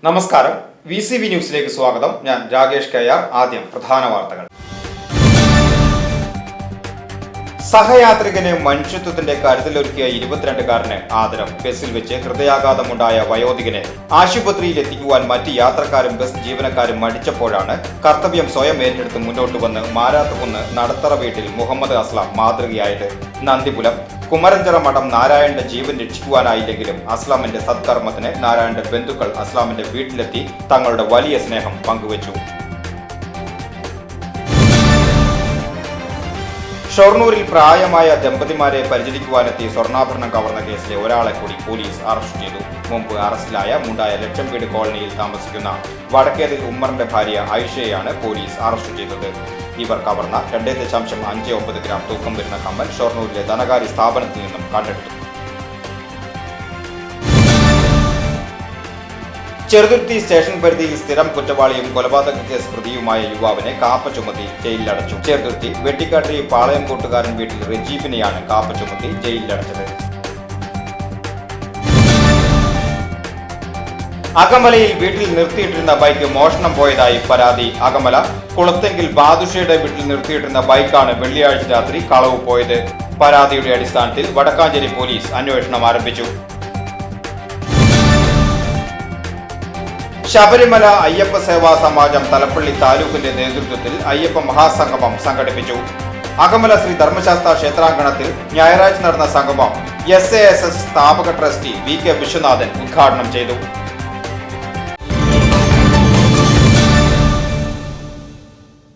നമസ്കാരം, VCV ന്യൂസിലേക്ക് സ്വാഗതം. ഞാൻ രാകേഷ് കയ്യാർ. ആദ്യം പ്രധാന വാർത്തകൾ. സഹയാത്രികന് മനുഷ്യത്വത്തിന്റെ കരുതലൊരുക്കിയ 22-കാരന് ആദരം. ബസ്സിൽ വെച്ച് ഹൃദയാഘാതമുണ്ടായ വയോധികനെ ആശുപത്രിയിൽ എത്തിക്കുവാൻ മറ്റ് യാത്രക്കാരും ബസ് ജീവനക്കാരും മടിച്ചപ്പോഴാണ് കർത്തവ്യം സ്വയം ഏറ്റെടുത്ത് മുന്നോട്ട് വന്ന് മാരാത്തുകുന്ന് നടത്തറ വീട്ടിൽ മുഹമ്മദ് അസ്ലാം മാതൃകയായത്. നന്ദിപുലം കുമരഞ്ചിറ മഠം നാരായണന്റെ ജീവൻ രക്ഷിക്കുവാനായില്ലെങ്കിലും അസ്ലാമിന്റെ സത്കർമ്മത്തിന് നാരായണന്റെ ബന്ധുക്കൾ അസ്ലാമിന്റെ വീട്ടിലെത്തി തങ്ങളുടെ വലിയ സ്നേഹം പങ്കുവച്ചു. ഷൊർണൂരിൽ പ്രായമായ ദമ്പതിമാരെ പരിചരിക്കുവാനെത്തി സ്വർണ്ണാഭരണം കവർന്ന കേസിലെ ഒരാളെ കൂടി പോലീസ് അറസ്റ്റ് ചെയ്തു. മുമ്പ് അറസ്റ്റിലായ മുണ്ടായ ലക്ഷംവീട് കോളനിയിൽ താമസിക്കുന്ന വടക്കേതിൽ ഉമ്മറിന്റെ ഭാര്യ ഐഷയെയാണ് പോലീസ് അറസ്റ്റ് ചെയ്തത്. ഇവർ കവർന്ന 2.59 ഗ്രാം തൂക്കം വരുന്ന കമ്മൽ ഷൊർണൂരിലെ ധനകാര്യ സ്ഥാപനത്തിൽ നിന്നും കണ്ടെടുത്തു. ചെറുതുരുത്തി സ്റ്റേഷൻ പരിധിയിൽ സ്ഥിരം കുറ്റവാളിയും കൊലപാതക കേസ് പ്രതിയുമായ യുവാവിനെ കാപ്പ ചുമത്തി ജയിലിലടച്ചു. ചെറുതുരുത്തി വെട്ടിക്കാട്ടി പാളയം കൂട്ടുകാരൻ വീട്ടിൽ റജീബിനെയാണ് കാപ്പ ചുമത്തി ജയിലിലടച്ചത്. അകമലയിൽ വീട്ടിൽ നിർത്തിയിട്ടിരുന്ന ബൈക്ക് മോഷണം പോയതായി പരാതി. അകമല കുളത്തെങ്കിൽ ബാദുഷയുടെ വീട്ടിൽ നിർത്തിയിട്ടിരുന്ന ബൈക്കാണ് വെള്ളിയാഴ്ച രാത്രി കളവ് പോയത്. പരാതിയുടെ അടിസ്ഥാനത്തിൽ വടക്കാഞ്ചേരി പോലീസ് അന്വേഷണം ആരംഭിച്ചു. ശബരിമല അയ്യപ്പ സേവാ സമാജം തലപ്പള്ളി താലൂക്കിന്റെ നേതൃത്വത്തിൽ അയ്യപ്പ മഹാസംഗമം സംഘടിപ്പിച്ചു. അകമല ശ്രീ ധർമ്മശാസ്ത്ര ക്ഷേത്രാങ്കണത്തിൽ ഞായറാഴ്ച നടന്ന സംഗമം SASS സ്ഥാപക ട്രസ്റ്റി VK വിശ്വനാഥൻ ഉദ്ഘാടനം ചെയ്തു.